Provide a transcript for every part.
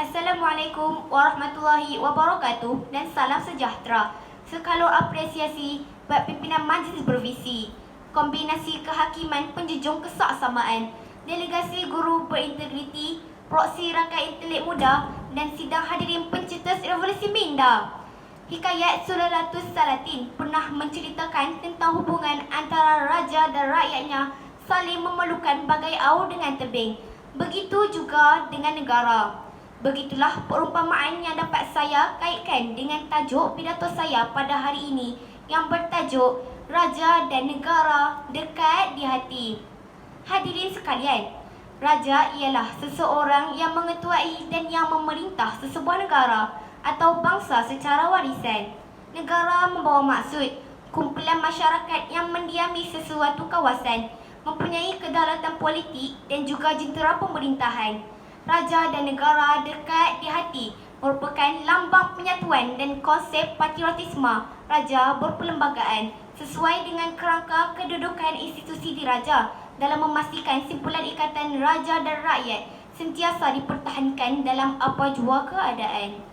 Assalamualaikum warahmatullahi wabarakatuh dan salam sejahtera. Sekalor apresiasi bab pimpinan majlis bervisi, kombinasi kehakiman penjejung kesaksamaan, delegasi guru berintegriti, proksi rakyat intelek muda dan sidang hadirin pencetus revolusi minda. Hikayat Sulalatus Salatin pernah menceritakan tentang hubungan antara raja dan rakyatnya saling memerlukan bagai aur dengan tebing. Begitu juga dengan negara. Begitulah perumpamaan yang dapat saya kaitkan dengan tajuk pidato saya pada hari ini yang bertajuk Raja dan Negara Dekat di Hati. Hadirin sekalian, raja ialah seseorang yang mengetuai dan yang memerintah sesebuah negara atau bangsa secara warisan. Negara membawa maksud kumpulan masyarakat yang mendiami sesuatu kawasan, mempunyai kedaulatan politik dan juga jentera pemerintahan. Raja dan negara dekat di hati merupakan lambang penyatuan dan konsep patriotisme raja berperlembagaan sesuai dengan kerangka kedudukan institusi diraja dalam memastikan simpulan ikatan raja dan rakyat sentiasa dipertahankan dalam apa jua keadaan.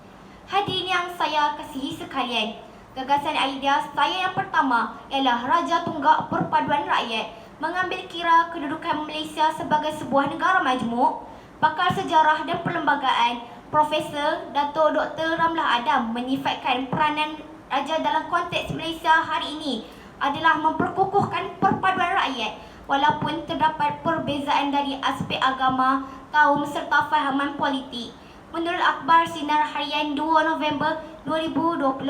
Hadirin yang saya kasihi sekalian, gagasan idea saya yang pertama ialah Raja Tunggak Perpaduan Rakyat mengambil kira kedudukan Malaysia sebagai sebuah negara majmuk. Pakar sejarah dan perlembagaan Profesor Dato' Dr. Ramlah Adam menyifatkan peranan raja dalam konteks Malaysia hari ini adalah memperkukuhkan perpaduan rakyat walaupun terdapat perbezaan dari aspek agama, kaum serta fahaman politik. Menurut akhbar Sinar Harian 2 November 2020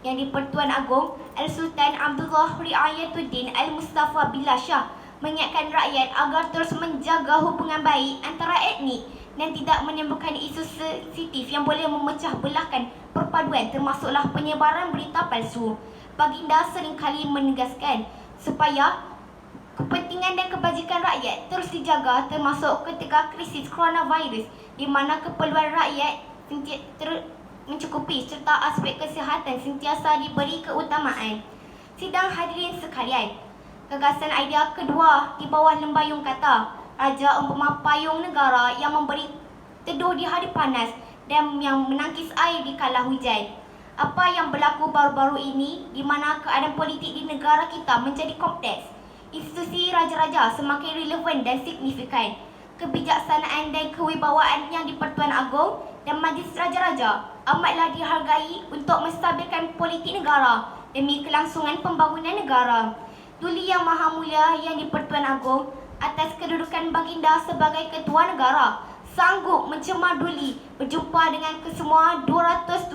yang di-Pertuan Agong Al-Sultan Abdullah Riayatuddin Al-Mustafa Billah Shah mengingatkan rakyat agar terus menjaga hubungan baik antara etnik dan tidak menimbulkan isu sensitif yang boleh memecah belahkan perpaduan termasuklah penyebaran berita palsu. Baginda seringkali menegaskan supaya kepentingan dan kebajikan rakyat terus dijaga termasuk ketika krisis coronavirus di mana keperluan rakyat mencukupi serta aspek kesihatan sentiasa diberi keutamaan. Sidang hadirin sekalian, gagasan idea kedua di bawah lembayung kata raja umpama payung negara yang memberi teduh di hari panas dan yang menangkis air di kala hujan. Apa yang berlaku baru-baru ini di mana keadaan politik di negara kita menjadi kompleks. Institusi raja-raja semakin relevan dan signifikan. Kebijaksanaan dan kewibawaan yang di-Pertuan Agong dan Majlis Raja-Raja amatlah dihargai untuk menstabilkan politik negara demi kelangsungan pembangunan negara. Duli Yang Maha Mulia yang di-Pertuan Agong atas kedudukan baginda sebagai ketua negara sanggup mencemar duli berjumpa dengan kesemua 222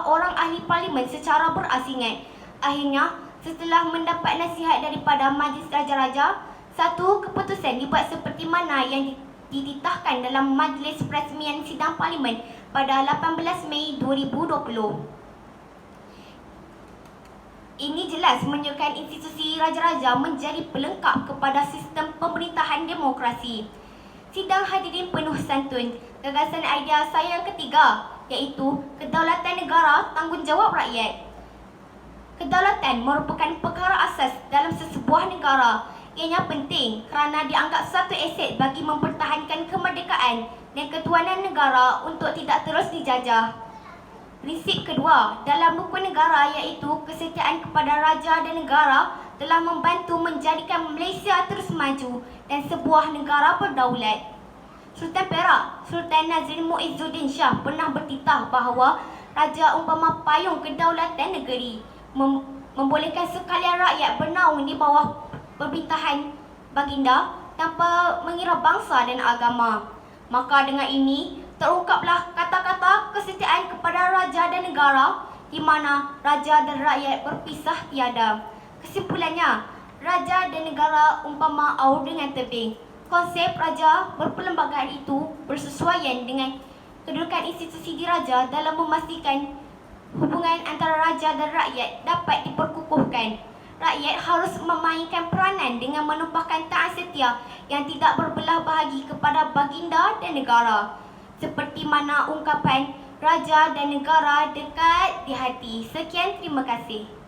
orang ahli parlimen secara berasingan. Akhirnya, setelah mendapat nasihat daripada Majlis Raja-Raja, satu keputusan dibuat seperti mana yang dititahkan dalam Majlis Peresmian Sidang Parlimen pada 18 Mei 2020. Ini jelas menunjukkan institusi raja-raja menjadi pelengkap kepada sistem pemerintahan demokrasi. Sidang hadirin penuh santun, gagasan idea saya yang ketiga iaitu kedaulatan negara, tanggungjawab rakyat. Kedaulatan merupakan perkara asas dalam sesebuah negara. Ianya penting kerana dianggap satu aset bagi mempertahankan kemerdekaan dan ketuanan negara untuk tidak terus dijajah. Prinsip kedua dalam rukun negara iaitu kesetiaan kepada raja dan negara telah membantu menjadikan Malaysia terus maju dan sebuah negara berdaulat. Sultan Perak, Sultan Nazrin Muizzuddin Shah pernah bertitah bahawa raja umpama payung kedaulatan negeri, membolehkan sekalian rakyat bernaung di bawah pemerintahan baginda tanpa mengira bangsa dan agama. Maka dengan ini terungkaplah kata-kata kesetiaan kepada raja dan negara di mana raja dan rakyat berpisah tiada. Kesimpulannya, raja dan negara umpama aur dengan tebing. Konsep raja berperlembagaan itu bersesuaian dengan kedudukan institusi diraja dalam memastikan hubungan antara raja dan rakyat dapat diperkukuhkan. Rakyat harus memainkan peranan dengan menumpahkan taat setia yang tidak berbelah bahagi kepada baginda dan negara. Seperti mana ungkapan raja dan negara dekat di hati. Sekian, terima kasih.